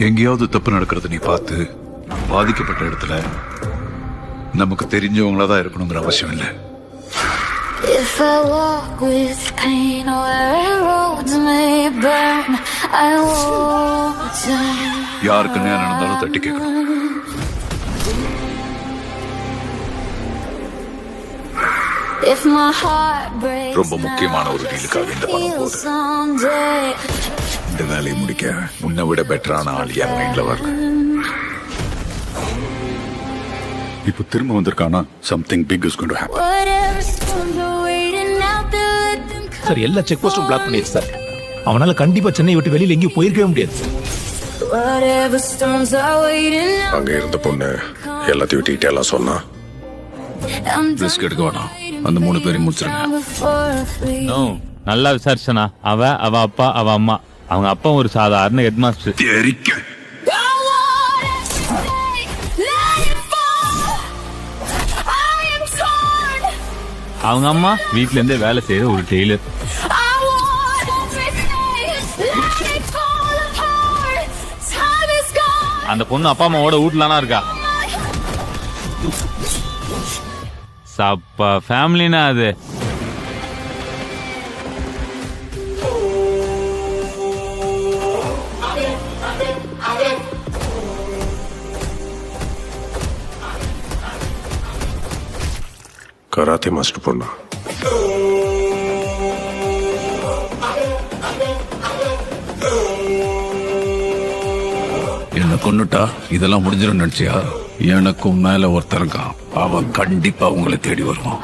எங்கேயாவது தப்பு நடக்கிறது நீ பார்த்து பாதிக்கப்பட்ட இடத்துல நமக்கு தெரிஞ்சவங்களா தான் இருக்கணுங்கிற அவசியம் இல்லை. If I walk with pain where roads may burn, I won't turn. யாருக்கு என்ன நடந்தாலும் தட்டி கேட்கணும். If my heart breaks, ரொம்ப முக்கியமான ஒரு டீலுக்காக இந்த பணம் போகுது. இந்த வேலையை முடிக்க முன்ன விட பெட்டரான ஆள் என் மைண்ட்ல வரல. இப்போ திரும்ப வந்திருக்கானா something big is going to happen. Sir எல்லா செக் போஸ்டும் பிளாக் பண்ணிடுச்சு சார். அவனால கண்டிப்பா சென்னை விட்டு வெளியில எங்கேயும் போயிருக்கவே முடியாது சார். அங்க இருந்த பொண்ணு எல்லாத்தையும் டீட்டெயிலா சொன்னா. ரிஸ்க் எடுக்க வேணாம், அந்த 3 பேரையும் முடிச்சிருங்க. நல்லா விசாரிச்சனா அவ அப்பா அவ அம்மா. அவங்க அப்பா ஒரு சாதாரண ஹெட் மாஸ்டர். அவங்க அம்மா வீட்ல இருந்தே வேலை செய்யற ஒரு டெய்லர். அந்த பொண்ணு அப்பா அம்மாவோட வீட்டுலானா இருக்கா. சப்பா ஃபேமிலினா அது. கராத்தே மாஸ்டர் பொண்ணா? என்ன கொன்னுட்டா இதெல்லாம் முடிஞ்சிடும் நினைச்சியா? எனக்கும் மேல ஒருத்தருக்கான், அவன் கண்டிப்பா உங்களை தேடி வருவான்.